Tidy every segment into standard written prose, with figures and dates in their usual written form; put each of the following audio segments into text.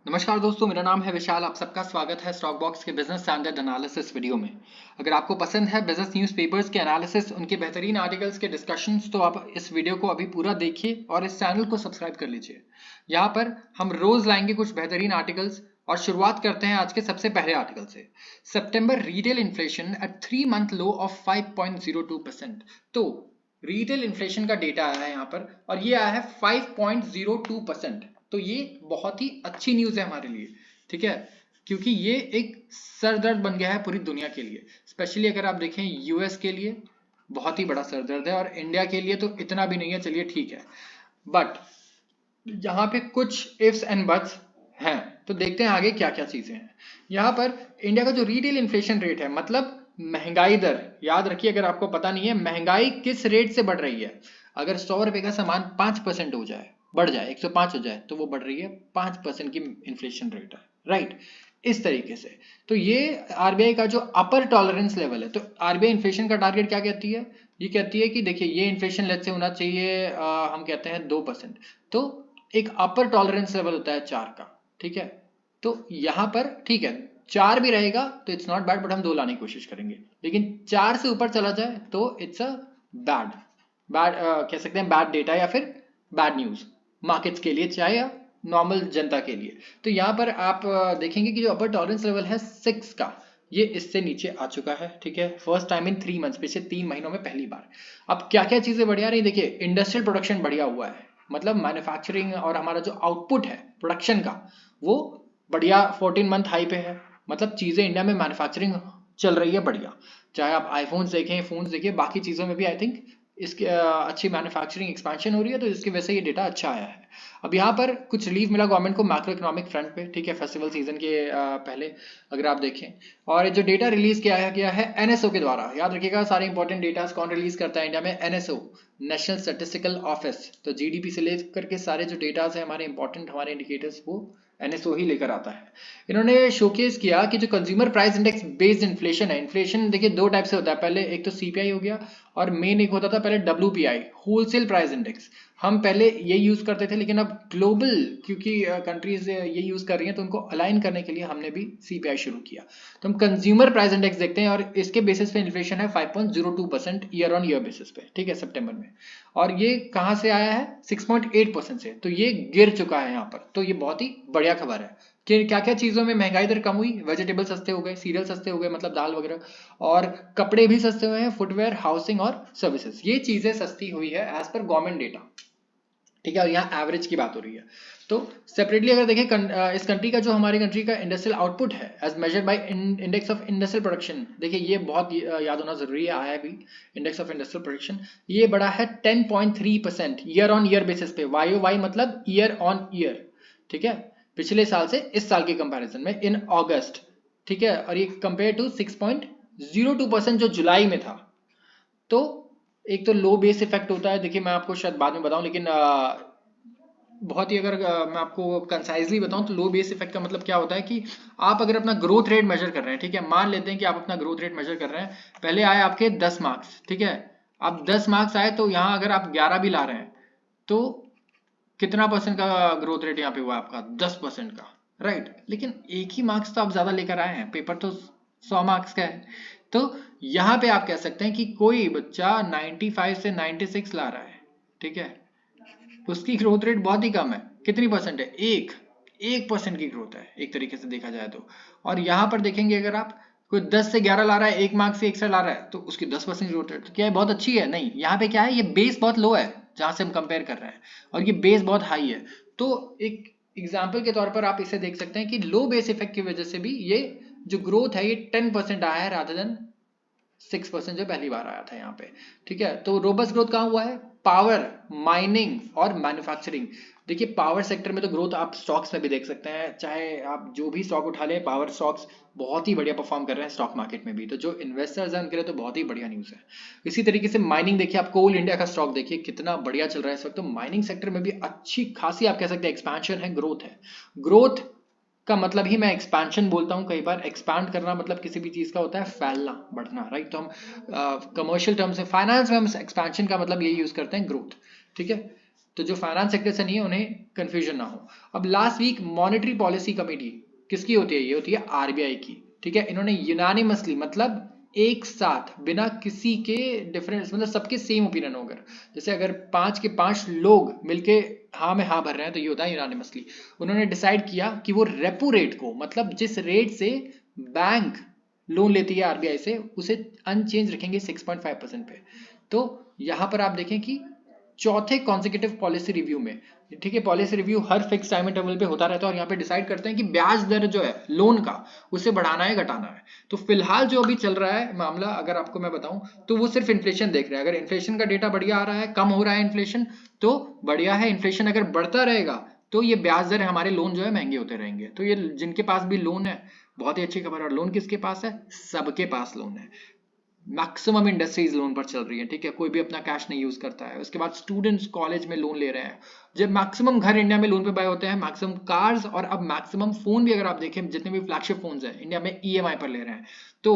नमस्कार दोस्तों, मेरा नाम है विशाल। आप सबका स्वागत है स्टॉक बॉक्स के बिजनेस स्टैंडर्ड एनालिसिस वीडियो में। अगर आपको पसंद है बिजनेस न्यूज़पेपर्स के एनालिसिस, उनके बेहतरीन आर्टिकल्स के डिस्कशंस, तो आप इस वीडियो को अभी पूरा देखिए और इस चैनल को सब्सक्राइब कर लीजिए। यहाँ पर हम रोज लाएंगे कुछ बेहतरीन आर्टिकल्स और शुरुआत करते हैं आज के सबसे पहले आर्टिकल से। सितंबर retail inflation at 3 month low of 5.02%। तो रिटेल इन्फ्लेशन का डेटा आया है यहाँ पर और ये आया है 5.02%। तो ये बहुत ही अच्छी न्यूज़ है हमारे लिए, ठीक है, क्योंकि ये एक सरदर्द बन गया है पूरी दुनिया के लिए। स्पेशली अगर आप देखें यूएस के लिए बहुत ही बड़ा सरदर्द है और इंडिया के लिए तो इतना भी नहीं है, चलिए ठीक है। बट यहाँ पे कुछ इफ्स एंड बट्स हैं, तो देखते हैं आगे क्या क्या चीजें हैं। यहाँ पर इंडिया का जो रिटेल इन्फ्लेशन रेट है, मतलब महंगाई दर, याद रखिए अगर आपको पता नहीं है महंगाई किस रेट से बढ़ रही है। अगर 100 रुपए का सामान 5% हो जाए, बढ़ जाए 105 हो जाए, तो वो बढ़ रही है 5% की इन्फ्लेशन रेट है, राइट। इस तरीके से तो ये आरबीआई का जो अपर टॉलरेंस लेवल है। तो आरबीआई इन्फ्लेशन का टारगेट क्या कहती है? ये कहती है कि देखिए ये इन्फ्लेशन लेट से होना चाहिए, हम कहते हैं 2%। तो एक अपर टॉलरेंस लेवल होता है 4 का, ठीक है। तो यहाँ पर ठीक है 4 भी रहेगा तो इट्स नॉट बैड, बट हम 2 लाने की कोशिश करेंगे। लेकिन 4 से ऊपर चला जाए तो इट्स अ बैड बैड कह सकते हैं बैड डेटा या फिर बैड न्यूज मार्केट्स के लिए, चाहे या नॉर्मल जनता के लिए। तो यहाँ पर आप देखेंगे कि जो अपर टॉलरेंस लेवल है 6 का, ये इससे नीचे आ चुका है, ठीक है। फर्स्ट टाइम इन 3 मंथ्स, पिछले 3 महीनों में पहली बार। अब क्या क्या चीजें बढ़िया रही? देखिए इंडस्ट्रियल प्रोडक्शन बढ़िया हुआ है, मतलब मैन्युफैक्चरिंग और हमारा जो आउटपुट है प्रोडक्शन का वो बढ़िया 14 मंथ हाई पे है। मतलब चीजें इंडिया में मैन्युफैक्चरिंग चल रही है बढ़िया, चाहे आप आईफोन्स देखें, फोन्स देखें, बाकी चीजों में भी आई थिंक इसकी अच्छी मैन्युफैक्चरिंग एक्सपेंशन हो रही है, तो जिसकी वजह से ये डेटा अच्छा आया है। अब यहाँ पर कुछ रिलीफ मिला गवर्नमेंट को मैक्रो इकोनॉमिक फ्रंट पे, ठीक है, फेस्टिवल सीजन के पहले अगर आप देखें। और जो डेटा रिलीज किया गया है एनएसओ के द्वारा, याद रखिएगा सारे इंपॉर्टेंट डेटा कौन रिलीज करता है इंडिया में? NSO, national statistical office. तो जीडीपी से लेकर के सारे जो डेटाज है हमारे इंपॉर्टेंट, हमारे इंडिकेटर्स, वो एनएसओ ही लेकर आता है। इन्होंने शोकेस किया कि जो consumer price index based inflation है, इन्फ्लेशन देखिए 2 टाइप से होता है, पहले एक तो सीपीआई हो गया और मेन एक होता था पहले डब्ल्यूपीआई, होलसेल प्राइस इंडेक्स। हम पहले ये यूज करते थे, लेकिन अब ग्लोबल क्योंकि कंट्रीज ये यूज कर रही हैं, तो उनको अलाइन करने के लिए हमने भी सीपीआई शुरू किया। तो हम कंज्यूमर प्राइस इंडेक्स देखते हैं और इसके बेसिस पे इन्फ्लेशन है 5.02% ईयर ऑन ईयर बेसिस पे, ठीक है, सितंबर में। और ये कहां से आया है? 6.8% से। तो ये गिर चुका है यहाँ पर, तो ये बहुत ही बढ़िया खबर है कि क्या क्या चीजों में महंगाई दर कम हुई। वेजिटेबल सस्ते हो गए, सीरियल सस्ते हो गए, मतलब दाल वगैरह, और कपड़े भी सस्ते हुए हैं, फुटवेयर, हाउसिंग और सर्विसेज, ये चीजें सस्ती हुई है एज पर गवर्नमेंट डेटा, ठीक है। और यहाँ एवरेज की बात हो रही है। तो सेपरेटली अगर देखें इस कंट्री का, जो हमारी कंट्री का इंडस्ट्रियल आउटपुट है as measured by index of industrial production, देखिए ये बहुत याद होना जरूरी है, आया भी इंडेक्स ऑफ इंडस्ट्रियल प्रोडक्शन, ये बढ़ा है 10.3% ईयर ऑन ईयर बेसिस पे। वाई मतलब ईयर ऑन ईयर, ठीक है, पिछले साल से इस साल के कंपैरिजन में इन अगस्त, ठीक है। और ये कंपेयर टू 6.02% जो जुलाई में था। तो एक तो लो बेस इफेक्ट होता है, देखिए मैं आपको शायद बाद में बताऊं, लेकिन बहुत ही अगर मैं आपको कंसाइजली बताऊं तो लो बेस इफेक्ट का मतलब क्या होता है कि आप अगर अपना ग्रोथ रेट मेजर कर रहे हैं, ठीक है, मान लेते हैं कि आप अपना ग्रोथ रेट मेजर कर रहे हैं, पहले आए आपके 10 मार्क्स, ठीक है। अब 10 मार्क्स आए तो यहाँ अगर आप 11 भी ला रहे हैं तो कितना परसेंट का ग्रोथ रेट यहाँ पे हुआ आपका? 10% का, राइट। लेकिन एक ही मार्क्स तो आप ज्यादा लेकर आए हैं, पेपर तो 100 मार्क्स का है। तो यहाँ पे आप कह सकते हैं कि कोई बच्चा 95 से 96 ला रहा है, ठीक है, उसकी ग्रोथ रेट बहुत ही कम है। कितनी परसेंट है? 1% की ग्रोथ है एक तरीके से देखा जाए तो। और यहाँ पर देखेंगे अगर आप कोई 10 से 11 ला रहा है, 1 मार्क्स से 1 से ला रहा है, तो उसकी 10% ग्रोथ रेट, तो क्या है बहुत अच्छी है? नहीं, यहाँ पे क्या है, ये बेस बहुत लो है जहां से हम कंपेयर कर रहे हैं, और ये बेस बहुत हाई है। तो एक एग्जाम्पल के तौर पर आप इसे देख सकते हैं कि लो बेस इफेक्ट की वजह से भी ये जो ग्रोथ है ये 10% आया है रादर देन 6% जो पहली बार आया था यहाँ पे, ठीक है। तो रोबस्ट ग्रोथ कहाँ हुआ है? पावर, माइनिंग और मैन्युफैक्चरिंग। देखिए पावर सेक्टर में तो ग्रोथ आप स्टॉक्स में भी देख सकते हैं, चाहे आप जो भी स्टॉक उठा लें, पावर स्टॉक्स बहुत ही बढ़िया परफॉर्म कर रहे हैं स्टॉक मार्केट में भी। तो जो इन्वेस्टर्स हैं उनके लिए तो बहुत ही बढ़िया न्यूज़ है। इसी तरीके से माइनिंग देखिए, आप कोल इंडिया का स्टॉक देखिए कितना बढ़िया चल रहा है इस वक्त। तो माइनिंग सेक्टर में भी अच्छी खासी आप कह सकते हैं एक्सपेंशन है, ग्रोथ है। ग्रोथ का मतलब ही मैं एक्सपेंशन बोलता हूं कई बार। एक्सपैंड करना मतलब किसी भी चीज का होता है फैलना, बढ़ना, राइट। तो हम कमर्शियल टर्म से, फाइनेंस में हम एक्सपेंशन का मतलब यही यूज करते हैं, ग्रोथ, ठीक है। तो जो फाइनेंस सेक्टर से नहीं है उन्हें कंफ्यूजन ना हो। अब last week monetary policy committee किसकी होती है? ये होती है आरबीआई की, ठीक है। इन्होंने यूनानिमसली मतलब एक साथ बिना किसी के डिफरेंस, मतलब सबके सेम ओपिनियन हो, अगर जैसे अगर 5 के 5 लोग मिलके हाँ में हाँ भर रहे हैं तो ये होता है यूनानिमसली। उन्होंने डिसाइड किया कि वो रेपो रेट को, मतलब जिस रेट से बैंक लोन लेती है आरबीआई से, उसे अनचेंज रखेंगे 6.5% पे। तो यहां पर आप देखें कि चौथे कॉन्जिक्यूटिव पॉलिसी रिव्यू में, ठीक है, पॉलिसी रिव्यू हर फिक्स टाइम इंटरवल पे होता रहता है और यहाँ पे डिसाइड करते हैं कि ब्याज दर जो है लोन का उसे बढ़ाना है घटाना है। तो फिलहाल जो अभी चल रहा है मामला, अगर आपको मैं बताऊं तो वो सिर्फ इन्फ्लेशन देख रहे हैं। अगर इन्फ्लेशन का डेटा बढ़िया आ रहा है, कम हो रहा है इन्फ्लेशन, तो बढ़िया है। इन्फ्लेशन अगर बढ़ता रहेगा तो ये ब्याज दर हमारे लोन जो है महंगे होते रहेंगे। तो ये जिनके पास भी लोन है, बहुत ही अच्छी खबर है। और लोन किसके पास है? सबके पास लोन है। मैक्सिमम इंडस्ट्रीज लोन पर चल रही है, ठीक है, कोई भी अपना कैश नहीं यूज करता है। उसके बाद स्टूडेंट्स कॉलेज में लोन ले रहे हैं। जब मैक्सिमम घर इंडिया में लोन पे बाय होते हैं, मैक्सिमम कार्स और अब मैक्सिमम फोन भी, अगर आप देखें जितने भी फ्लैगशिप फोन्स हैं इंडिया में ईएमआई पर ले रहे हैं। तो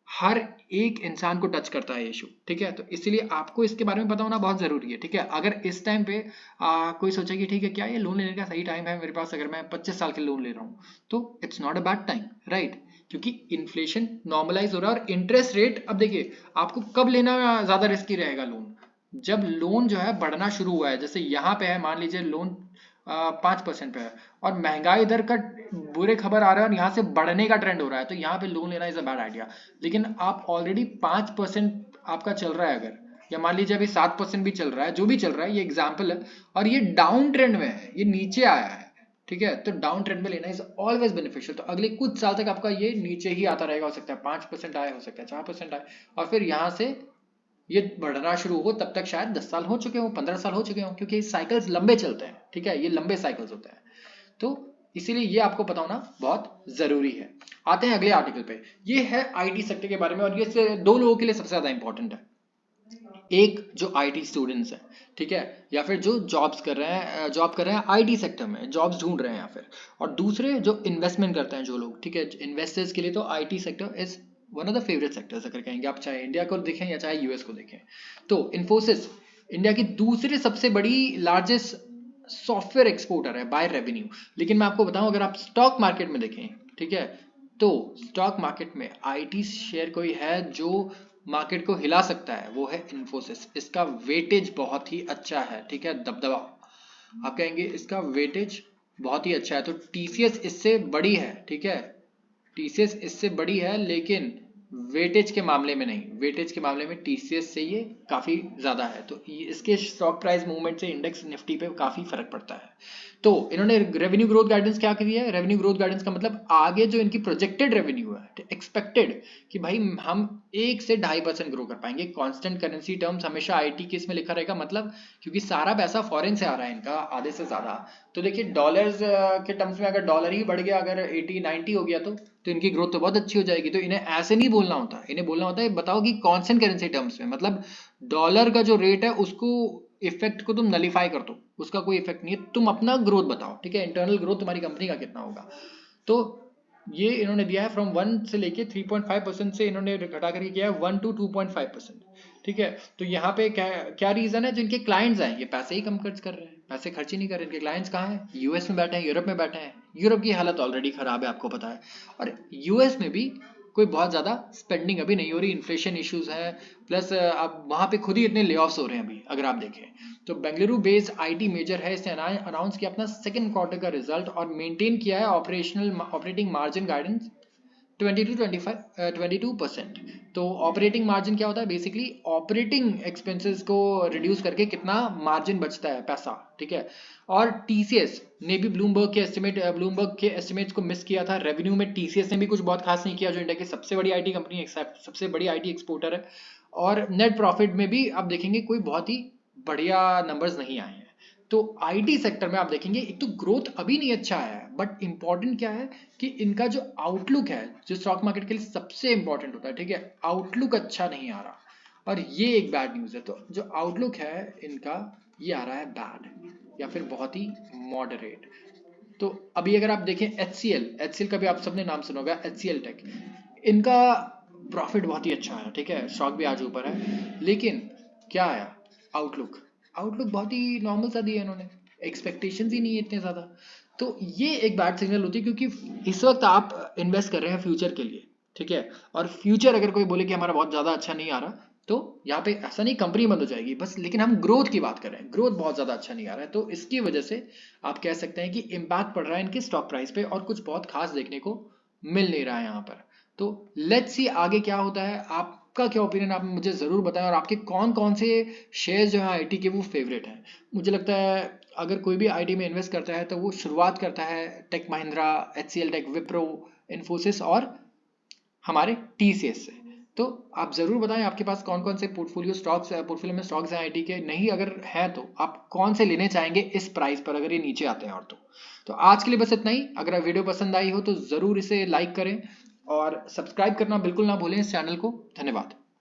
हर एक इंसान को टच करता है ये इशू, ठीक है। तो इसीलिए आपको इसके बारे में पता होना बहुत जरूरी है, ठीक है। अगर इस टाइम पे कोई सोचे कि ठीक है क्या ये लोन लेने का सही टाइम है मेरे पास, अगर मैं 25 साल के लोन ले रहा हूँ, तो it's not a bad time, right. क्योंकि इन्फ्लेशन नॉर्मलाइज हो रहा है और इंटरेस्ट रेट, अब देखिए आपको कब लेना ज्यादा रिस्की रहेगा लोन, जब लोन जो है बढ़ना शुरू हुआ है। जैसे यहाँ पे है, मान लीजिए लोन 5% पे है और महंगाई दर का बुरे खबर आ रहा है और यहाँ से बढ़ने का ट्रेंड हो रहा है, तो यहाँ पे लोन लेना इज अ बैड आइडिया। लेकिन आप ऑलरेडी 5% आपका चल रहा है अगर, या मान लीजिए अभी 7% भी चल रहा है, जो भी चल रहा है, ये एग्जाम्पल है और ये डाउन ट्रेंड में है, ये नीचे आया है, ठीक है। तो डाउन ट्रेंड में लेना इज ऑलवेज बेनिफिशियल। तो अगले कुछ साल तक आपका ये नीचे ही आता रहेगा, हो सकता है 5% आए, हो सकता है 4% आए, और फिर यहाँ से ये बढ़ना शुरू हो तब तक शायद 10 साल हो चुके हों, 15 साल हो चुके हों, क्योंकि साइकिल्स लंबे चलते हैं, ठीक है, ये लंबे साइकिल्स होते हैं। तो इसीलिए ये आपको पता होना बहुत जरूरी है। आते हैं अगले आर्टिकल पे। ये है आईटी सेक्टर के बारे में और ये दो लोगों के लिए सबसे ज्यादा इंपॉर्टेंट है। एक जो आईटी स्टूडेंट्स हैं, ठीक है, या फिर जो जॉब कर रहे हैं आईटी सेक्टर में, जॉब्स ढूंढ रहे हैं, या फिर और दूसरे जो इन्वेस्टमेंट करते हैं जो लोग, ठीक है, इन्वेस्टर्स के लिए तो IT sector is one of the favourite sectors, अगर कहेंगे आप, चाहे इंडिया को देखें या चाहे यूएस को देखें। तो इन्फोसिस इंडिया की दूसरी सबसे बड़ी लार्जेस्ट सॉफ्टवेयर एक्सपोर्टर है बाय रेवेन्यू। लेकिन मैं आपको बताऊं, अगर आप स्टॉक मार्केट में देखें, ठीक है, तो स्टॉक मार्केट में आईटी शेयर कोई है जो मार्केट को हिला सकता है, वो है इन्फोसिस। इसका वेटेज बहुत ही अच्छा है, ठीक है, दबदबा, आप कहेंगे इसका वेटेज बहुत ही अच्छा है। तो टीसीएस इससे बड़ी है, ठीक है, टीसीएस इससे बड़ी है, लेकिन वेटेज के मामले में नहीं, वेटेज के मामले में टीसीएस से ये काफी ज्यादा है। तो इसके स्टॉक प्राइस मूवमेंट से इंडेक्स निफ्टी पे काफी फर्क पड़ता है। तो इन्होंने रेवेन्यू ग्रोथ गाइडेंस क्या करी है? रेवेन्यू ग्रोथ गाइडेंस का मतलब आगे जो इनकी प्रोजेक्टेड रेवेन्यू है, एक्सपेक्टेड, कि भाई हम 1 से 2.5% ग्रो कर पाएंगे कांस्टेंट करेंसी टर्म्स, हमेशा आईटी के इसमें लिखा रहेगा, मतलब क्योंकि सारा पैसा फॉरेन से आ रहा है इनका आधे से ज्यादा। तो देखिए डॉलर्स के टर्म्स में अगर डॉलर ही बढ़ गया, अगर 80-90 हो गया, तो इनकी ग्रोथ तो बहुत अच्छी हो जाएगी। तो इन्हें ऐसे नहीं बोलना होता, इन्हें बोलना होता है बताओ कि कांस्टेंट करेंसी टर्म्स में, मतलब डॉलर का जो रेट है उसको इफेक्ट को तुम नलीफाई कर दो, उसका कोई इफेक्ट नहीं है, तुम अपना ग्रोथ बताओ, ठीक है, इंटरनल ग्रोथ तुम्हारी कंपनी का कितना होगा। तो ये इन्होंने दिया है फ्रॉम 1 से लेके 3.5% से इन्होंने घटा करके किया है 1 to 2.5%, ठीक है। तो यहाँ पे क्या क्या रीजन है? जो इनके क्लाइंट्स हैं ये पैसे ही कम खर्च कर रहे हैं, पैसे खर्च ही नहीं कर रहे। इनके क्लाइंट्स कहाँ हैं? यूएस में बैठे हैं, यूरोप में बैठे हैं। यूरोप की हालत ऑलरेडी खराब है, आपको पता है, और यूएस में भी कोई बहुत ज्यादा स्पेंडिंग अभी नहीं हो रही, इन्फ्लेशन इश्यूज है, प्लस अब वहां पे खुद ही इतने ले ऑफ्स हो रहे हैं अभी, अगर आप देखें तो। बेंगलुरु बेस्ड आईटी मेजर है, इसने अनाउंस किया अपना सेकंड क्वार्टर का रिजल्ट और मेंटेन किया है ऑपरेटिंग मार्जिन गाइडेंस 22%। तो ऑपरेटिंग मार्जिन क्या होता है? बेसिकली ऑपरेटिंग एक्सपेंसेस को रिड्यूस करके कितना मार्जिन बचता है, पैसा, ठीक है। और टीसीएस ने भी ब्लूमबर्ग के एस्टिमेट्स को मिस किया था। रेवेन्यू में टीसीएस ने भी कुछ बहुत खास नहीं किया, जो इंडिया की सबसे बड़ी आईटी कंपनी, सबसे बड़ी आईटी एक्सपोर्टर है। और नेट प्रॉफिट में भी आप देखेंगे कोई बहुत ही बढ़िया नंबर्स नहीं आए हैं। तो आईटी सेक्टर में आप देखेंगे एक तो ग्रोथ अभी नहीं अच्छा है, बट इंपॉर्टेंट क्या है कि इनका जो आउटलुक है, जो स्टॉक मार्केट के लिए सबसे इंपॉर्टेंट होता है, ठीक है, आउटलुक अच्छा नहीं आ रहा, और ये एक बैड न्यूज है। तो जो आउटलुक है इनका, ये आ रहा है बैड या फिर बहुत ही मॉडरेट। तो अभी अगर आप देखें एचसीएल का भी आप सबने नाम सुना होगा, एचसीएल टेक, इनका प्रॉफिट बहुत ही अच्छा है, ठीक है, स्टॉक भी आज ऊपर है, लेकिन क्या आया? आउटलुक आउटलुक बहुत ही नॉर्मल सा दिया इन्होंने, एक्सपेक्टेशंस ही नहीं है इतने ज़्यादा। तो ये एक बैड सिग्नल होती है, क्योंकि इस वक्त आप इन्वेस्ट कर रहे हैं फ्यूचर के लिए, ठीक है, और फ्यूचर अगर कोई बोले कि हमारा बहुत ज़्यादा अच्छा नहीं आ रहा, तो यहाँ पे ऐसा नहीं कंपनी बंद हो जाएगी बस, लेकिन हम ग्रोथ की बात कर रहे हैं, ग्रोथ बहुत ज़्यादा अच्छा नहीं आ रहा है, तो इसकी वजह से आप कह सकते हैं कि इम्पैक्ट पड़ रहा है इनके स्टॉक प्राइस पे, और कुछ बहुत खास देखने को मिल नहीं रहा है यहाँ पर। तो लेट्स सी आगे क्या होता है, आपका क्या ओपिनियन, आप मुझे ज़रूर बताएं, और आपके कौन कौन से शेयर्स जो हैं आईटी के वो फेवरेट हैं। मुझे लगता है अगर कोई भी आईटी में इन्वेस्ट करता है तो वो शुरुआत करता है tech Mahindra, HCL tech, Wipro, Infosys और हमारे टीसीएस से। तो आप ज़रूर बताएं आपके पास कौन कौन से पोर्टफोलियो में स्टॉक्स हैं आईटी के, नहीं अगर हैं तो आप कौन से लेने चाहेंगे इस प्राइस पर अगर ये नीचे आते हैं। और तो आज के लिए बस इतना ही। अगर वीडियो पसंद आई हो तो ज़रूर इसे लाइक करें और सब्सक्राइब करना बिल्कुल ना भूलें इस चैनल को। धन्यवाद।